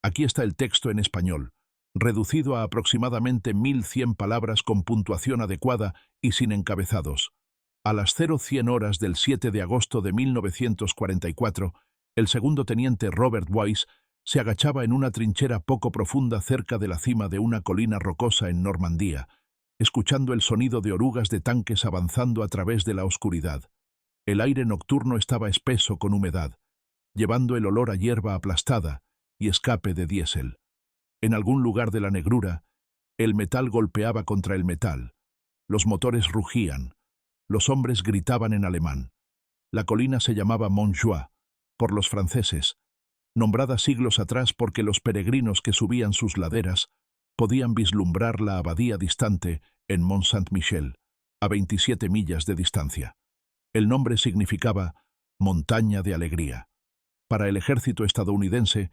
Aquí está el texto en español, reducido a aproximadamente 1100 palabras con puntuación adecuada y sin encabezados. A las 0100 horas del 7 de agosto de 1944, el segundo teniente Robert Wise se agachaba en una trinchera poco profunda cerca de la cima de una colina rocosa en Normandía, escuchando el sonido de orugas de tanques avanzando a través de la oscuridad. El aire nocturno estaba espeso con humedad, llevando el olor a hierba aplastada y escape de diésel. En algún lugar de la negrura, el metal golpeaba contra el metal. Los motores rugían. Los hombres gritaban en alemán. La colina se llamaba Montjoie, por los franceses, nombrada siglos atrás porque los peregrinos que subían sus laderas podían vislumbrar la abadía distante en Mont-Saint-Michel, a 27 millas de distancia. El nombre significaba montaña de alegría. Para el ejército estadounidense,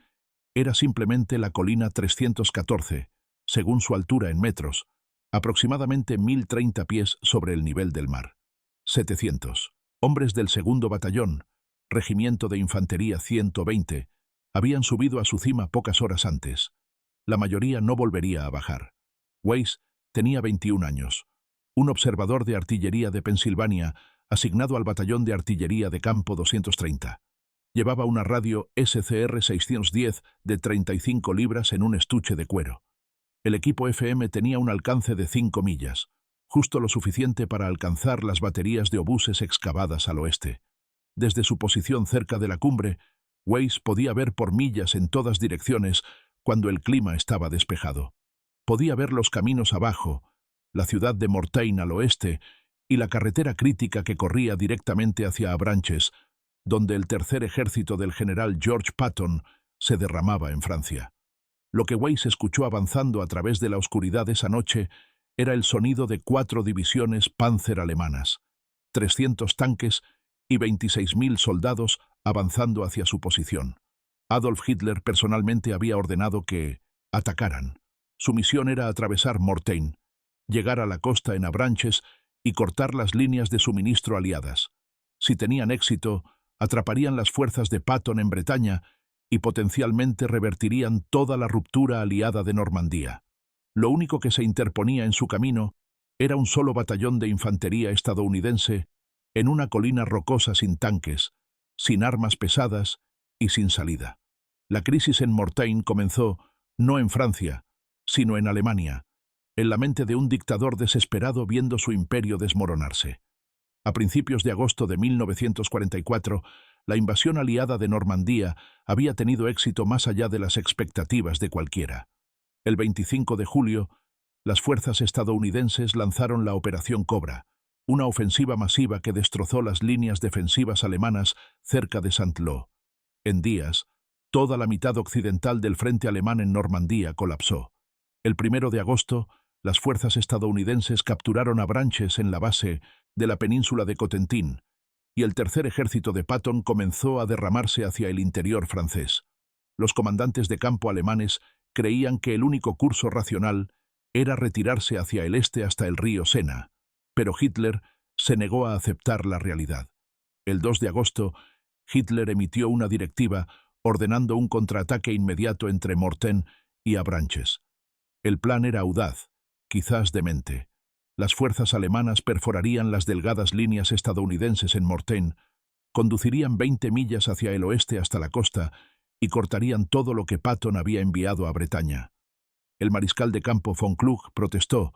era simplemente la colina 314, según su altura en metros, aproximadamente 1030 pies sobre el nivel del mar. 700 hombres del segundo batallón, regimiento de infantería 120, habían subido a su cima pocas horas antes. La mayoría no volvería a bajar. Weiss tenía 21 años, un observador de artillería de Pensilvania, asignado al batallón de artillería de campo 230. Llevaba una radio SCR 610 de 35 libras en un estuche de cuero. El equipo FM tenía un alcance de 5 millas, justo lo suficiente para alcanzar las baterías de obuses excavadas al oeste. Desde su posición cerca de la cumbre, Weiss podía ver por millas en todas direcciones cuando el clima estaba despejado. Podía ver los caminos abajo, la ciudad de Mortain al oeste y la carretera crítica que corría directamente hacia Avranches, donde el tercer ejército del general George Patton se derramaba en Francia. Lo que Weiss escuchó avanzando a través de la oscuridad esa noche era el sonido de 4 divisiones Panzer alemanas, 300 tanques y 26.000 soldados avanzando hacia su posición. Adolf Hitler personalmente había ordenado que atacaran. Su misión era atravesar Mortain, llegar a la costa en Avranches y cortar las líneas de suministro aliadas. Si tenían éxito, atraparían las fuerzas de Patton en Bretaña y potencialmente revertirían toda la ruptura aliada de Normandía. Lo único que se interponía en su camino era un solo batallón de infantería estadounidense en una colina rocosa sin tanques, sin armas pesadas y sin salida. La crisis en Mortain comenzó no en Francia, sino en Alemania, en la mente de un dictador desesperado viendo su imperio desmoronarse. A principios de agosto de 1944, la invasión aliada de Normandía había tenido éxito más allá de las expectativas de cualquiera. El 25 de julio, las fuerzas estadounidenses lanzaron la Operación Cobra, una ofensiva masiva que destrozó las líneas defensivas alemanas cerca de Saint-Lô. En días, toda la mitad occidental del frente alemán en Normandía colapsó. El 1 de agosto, las fuerzas estadounidenses capturaron Avranches en la base de la península de Cotentin, y el tercer ejército de Patton comenzó a derramarse hacia el interior francés. Los comandantes de campo alemanes creían que el único curso racional era retirarse hacia el este hasta el río Sena, pero Hitler se negó a aceptar la realidad. El 2 de agosto, Hitler emitió una directiva ordenando un contraataque inmediato entre Mortain y Avranches. El plan era audaz, quizás demente. Las fuerzas alemanas perforarían las delgadas líneas estadounidenses en Mortain, conducirían 20 millas hacia el oeste hasta la costa y cortarían todo lo que Patton había enviado a Bretaña. El mariscal de campo von Kluge protestó,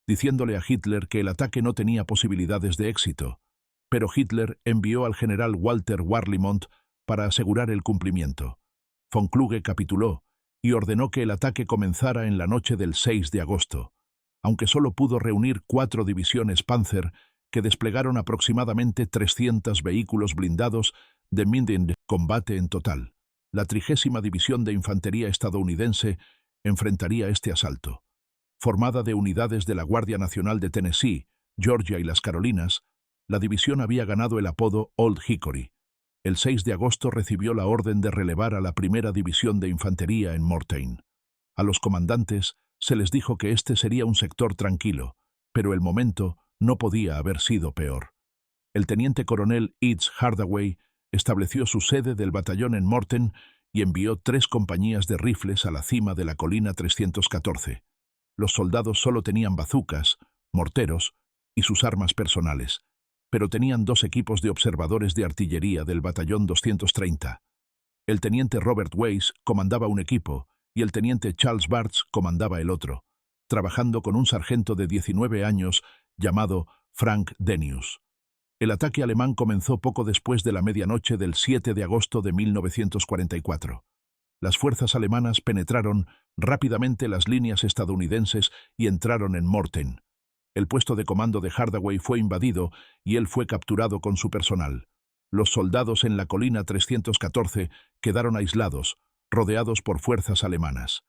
diciéndole a Hitler que el ataque no tenía posibilidades de éxito, pero Hitler envió al general Walter Warlimont para asegurar el cumplimiento. Von Kluge capituló y ordenó que el ataque comenzara en la noche del 6 de agosto, aunque solo pudo reunir 4 divisiones Panzer que desplegaron aproximadamente 300 vehículos blindados de Minden combate en total. La 30ª División de Infantería estadounidense enfrentaría este asalto. Formada de unidades de la Guardia Nacional de Tennessee, Georgia y las Carolinas, la división había ganado el apodo Old Hickory. El 6 de agosto recibió la orden de relevar a la 1ª División de Infantería en Mortain. A los comandantes se les dijo que este sería un sector tranquilo, pero el momento no podía haber sido peor. El teniente coronel Eads Hardaway estableció su sede del batallón en Mortain y envió 3 compañías de rifles a la cima de la colina 314. Los soldados solo tenían bazucas, morteros y sus armas personales, pero tenían 2 equipos de observadores de artillería del batallón 230. El teniente Robert Weiss comandaba un equipo y el teniente Charles Bartz comandaba el otro, trabajando con un sargento de 19 años llamado Frank Denius. El ataque alemán comenzó poco después de la medianoche del 7 de agosto de 1944. Las fuerzas alemanas penetraron rápidamente las líneas estadounidenses y entraron en Mortain. El puesto de comando de Hardaway fue invadido y él fue capturado con su personal. Los soldados en la colina 314 quedaron aislados, rodeados por fuerzas alemanas.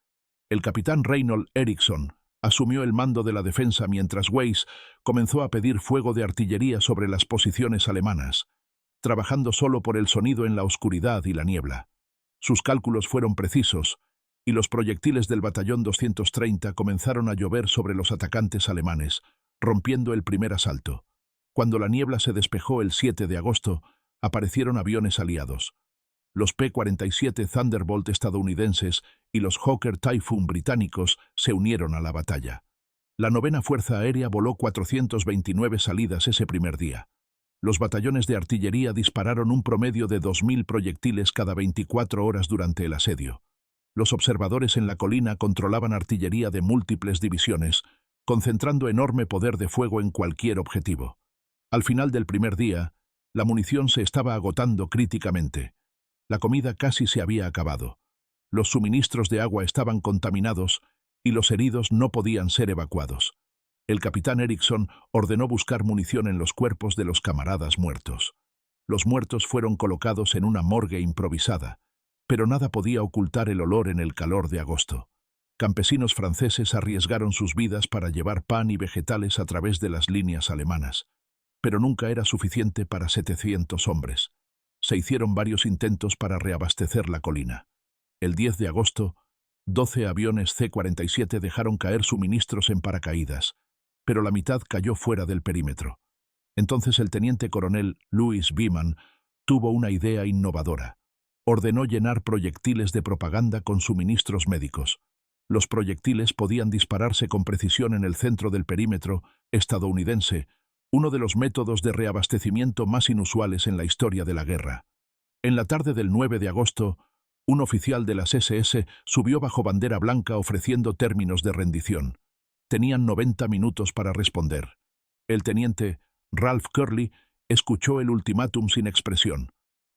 El capitán Reynold Eriksson asumió el mando de la defensa mientras Weiss comenzó a pedir fuego de artillería sobre las posiciones alemanas, trabajando solo por el sonido en la oscuridad y la niebla. Sus cálculos fueron precisos, y los proyectiles del batallón 230 comenzaron a llover sobre los atacantes alemanes, rompiendo el primer asalto. Cuando la niebla se despejó el 7 de agosto, aparecieron aviones aliados. Los P-47 Thunderbolt estadounidenses y los Hawker Typhoon británicos se unieron a la batalla. La 9ª Fuerza Aérea voló 429 salidas ese primer día. Los batallones de artillería dispararon un promedio de 2.000 proyectiles cada 24 horas durante el asedio. Los observadores en la colina controlaban artillería de múltiples divisiones, concentrando enorme poder de fuego en cualquier objetivo. Al final del primer día, la munición se estaba agotando críticamente. La comida casi se había acabado. Los suministros de agua estaban contaminados y los heridos no podían ser evacuados. El capitán Eriksson ordenó buscar munición en los cuerpos de los camaradas muertos. Los muertos fueron colocados en una morgue improvisada, pero nada podía ocultar el olor en el calor de agosto. Campesinos franceses arriesgaron sus vidas para llevar pan y vegetales a través de las líneas alemanas, pero nunca era suficiente para 700 hombres. Se hicieron varios intentos para reabastecer la colina. El 10 de agosto, 12 aviones C-47 dejaron caer suministros en paracaídas, pero la mitad cayó fuera del perímetro. Entonces el teniente coronel Louis Beeman tuvo una idea innovadora. Ordenó llenar proyectiles de propaganda con suministros médicos. Los proyectiles podían dispararse con precisión en el centro del perímetro estadounidense, uno de los métodos de reabastecimiento más inusuales en la historia de la guerra. En la tarde del 9 de agosto, un oficial de las SS subió bajo bandera blanca ofreciendo términos de rendición. Tenían 90 minutos para responder. El teniente Ralph Curley escuchó el ultimátum sin expresión.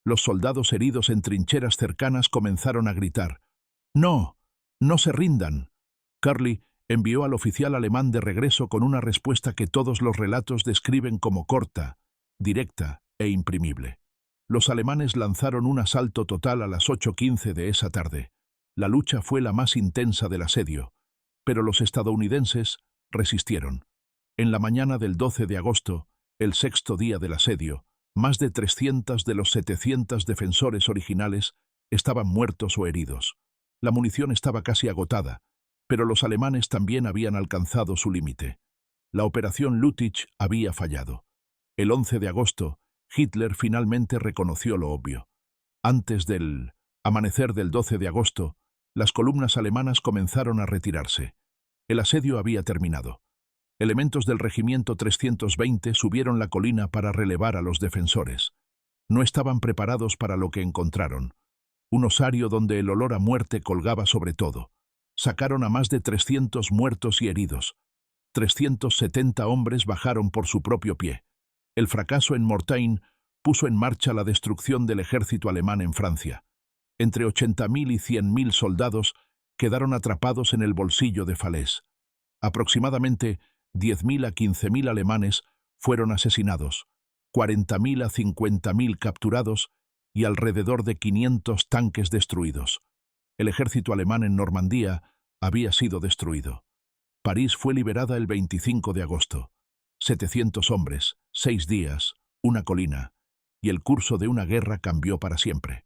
Los soldados heridos en trincheras cercanas comenzaron a gritar: «¡No! ¡No se rindan!». Curley envió al oficial alemán de regreso con una respuesta que todos los relatos describen como corta, directa e imprimible. Los alemanes lanzaron un asalto total a las 8:15 de esa tarde. La lucha fue la más intensa del asedio, pero los estadounidenses resistieron. En la mañana del 12 de agosto, el 6º día del asedio, más de 300 de los 700 defensores originales estaban muertos o heridos. La munición estaba casi agotada, pero los alemanes también habían alcanzado su límite. La operación Lüttich había fallado. El 11 de agosto, Hitler finalmente reconoció lo obvio. Antes del amanecer del 12 de agosto, las columnas alemanas comenzaron a retirarse. El asedio había terminado. Elementos del regimiento 320 subieron la colina para relevar a los defensores. No estaban preparados para lo que encontraron. Un osario donde el olor a muerte colgaba sobre todo. Sacaron a más de 300 muertos y heridos. 370 hombres bajaron por su propio pie. El fracaso en Mortain puso en marcha la destrucción del ejército alemán en Francia. Entre 80.000 y 100.000 soldados quedaron atrapados en el bolsillo de Falaise. Aproximadamente 10.000 a 15.000 alemanes fueron asesinados, 40.000 a 50.000 capturados y alrededor de 500 tanques destruidos. El ejército alemán en Normandía había sido destruido. París fue liberada el 25 de agosto. 700 hombres, 6 días, una colina, y el curso de una guerra cambió para siempre.